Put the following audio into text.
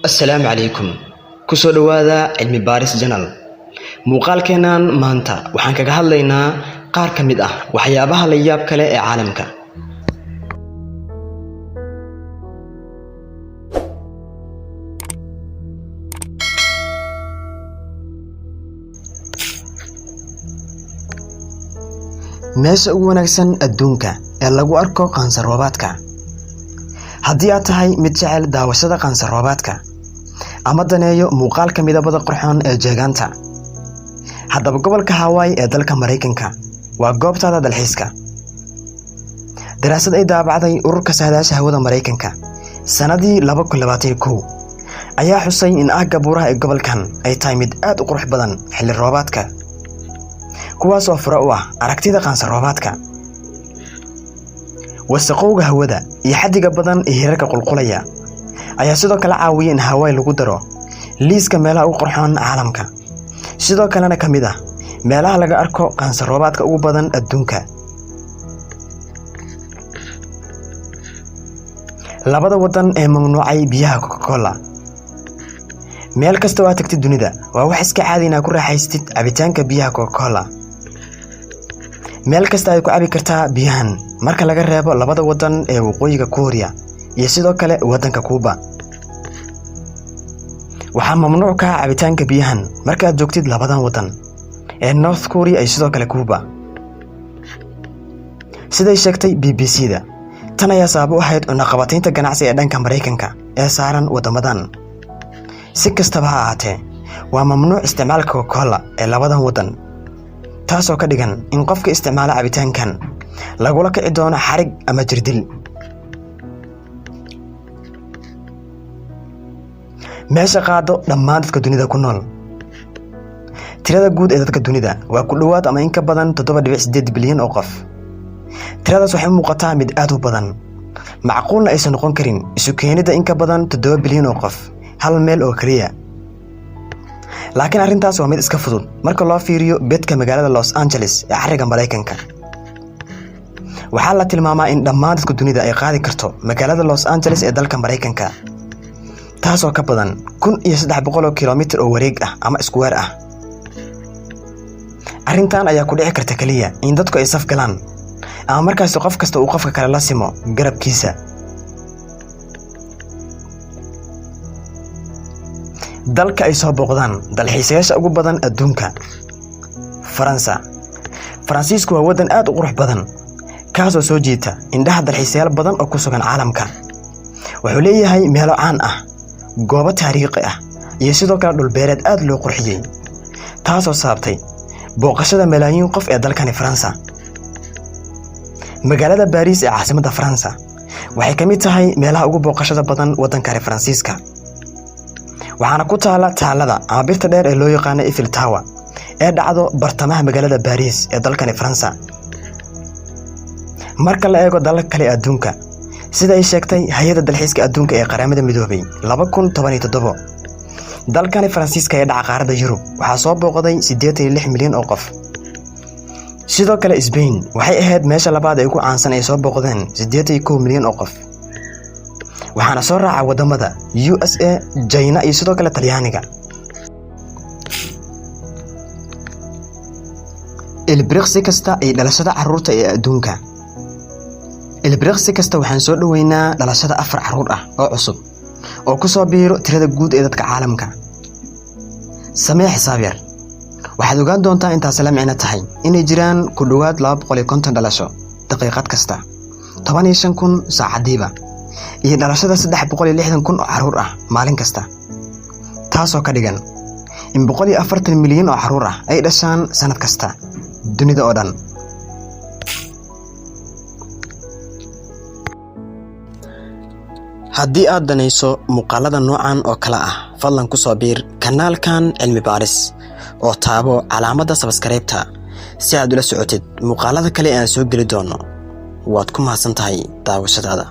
السلام عليكم kusoo dhawaada cilmi baaris channel muuqaalkeenan maanta waxaan kaga hadlaynaa qaar ka mid ah waxyaabaha la yaab kale ee caalamka meesha ugu wanaagsan adduunka ee lagu arko qansar roobaadka haddii aad tahay mid jecel daawashada qansar roobaadka ama daneeyo muuqaalka midabada qurxoon ee jeegaanta haddaba gobolka Hawaii ee dalka Mareykanka waa goobtada dalxiiska daraasad ay daabacday ururka saadaasha hawada Mareykanka sanadii 2021 ayaa xusay in aagga buuraha ee gobolkan ay tahay mid aad u qurux badan xilli roobaadka kuwaas oo fura u ah aragtida qansar roobaadka wasaqowga hawada iyo xaddiga badan ee hirarka qulqulaya ayaa sidoo kale caawiya in Hawaii lagu daro liiska meelaha ugu qurxoon caalamka sidoo kalena kamid ah meelaha laga arko qansar roobaadka ugu badan adduunka labada wadan ee mamnuucay biyaha Coca-Cola meel kasta oo aad tagtid dunida waa wax iska caadi ah ku raaxaystid cabitaanka biyaha Coca-Cola meel kasta ay ku cabi kartaa biyahan marka laga reebo labada wadan ee waqooyiga Korea iyo sidoo kale wadanka Cuba waxaa mamnuuc ka ah cabitaanka biyahan marka aad joogtid labadan wadan ee North Korea iyo sidoo kale Cuba siday sheegtay BBC-da tan ayaa sabab u ahayd cunaqabataynta ganacsi ee dhanka Mareykanka ee saaran wadamadan si kastaba ha ahaatee waa mamnuuc isticmaalka Coca-Cola ee labadan wadan taasoo ka dhigan in qofka isticmaala cabitaankan lagula kici doono xarig ama jirdil meesha qaado dhammaan dadka dunida ku nool tirada guud ee dadka dunida waa ku dhawaad ama in ka badan 7.8 bilyan oo qof tiradaas waxay muuqataa mid aad u badan macquulna aysan noqon karin isu keenida in ka badan 7 bilyan oo qof hal meel oo kaliya laakiin arrintaas waa mid iska fudud marka loo fiiriyo beedka magaalada Los Angeles ee xariga Mareykanka waxaa la tilmaamaa in dhammaan dadka dunida ay qaadi karto magaalada Los Angeles ee dalka Mareykanka taasoo ka badan 1300 kiiloomitir oo wareeg ah ama square ah arrintan ayaa ku dhici karta kaliya in dadku ay saf galaan ama markaas qof kasta uu qofka kale la simo garabkiisa dalka ay soo booqdaan dalxiisayaasha ugu badan adduunka Faransiisku waa wadan aad u qurux badan kaasoo soo jiita indhaha dalxiisayaal badan oo ku sugan caalamka wuxuu leeyahay meelo caan ah goobo taariikhi ah iyo sidoo kale dhul beereed aad loo qurxiyay taasoo sababtay booqashada malaayiin qof ee dalkani Faransa magaalada Paris ee caasimadda Faransa waxay ka mid tahay meelaha ugu booqashada badan wadanka Faransiiska waxaana ku taala taalada ama birta dheer ee loo yaqaan Eiffel Tower ee dhacdo bartamaha magaalada Paris ee dalkani Faransa marka la eego dalka kale adduunka sida ay sheegtay hay'adda dalxiiska adduunka ee qaramada midoobay 2017 dalkani Faransiiska ee dhaca qaaradda Yurub waxaa soo booqday 86 milyan oo qof sidoo kale Spain waxay ahayd meesha labaad ee ugu caansan ee soo booqdeen 81 milyan oo qof waxaana soo raaca wadamada USA China iyo sidoo kale Talyaaniga ilbriqsi kasta ay dhalashada carruurta ee adduunka ilbriqsi kasta waxaan soo dhaweynaa dhalashada 4 carruur ah oo cusub oo ku soo biiro tirada guud ee dadka caalamka samee xisaab yar waxaad ogaan doontaa intaas la micno tahay inay jiraan ku dhawaad 250 dhalasho daqiiqad kasta 15000 saacadiiba iyo dhalashada 360,000 oo carruur ah maalin kasta taasoo ka dhigan in 140 milyan oo carruur ah ay dhashaan sanad kasta dunida oo dhan haddii aad danayso muuqaalada noocan oo kala ah fadlan ku soo biir kanaalkan cilmi baaris oo taabo calaamadda subscribe-ta si aad ula socotid muuqaalada kale ee aan soo geli doono waad ku mahadsantahay daawashadaada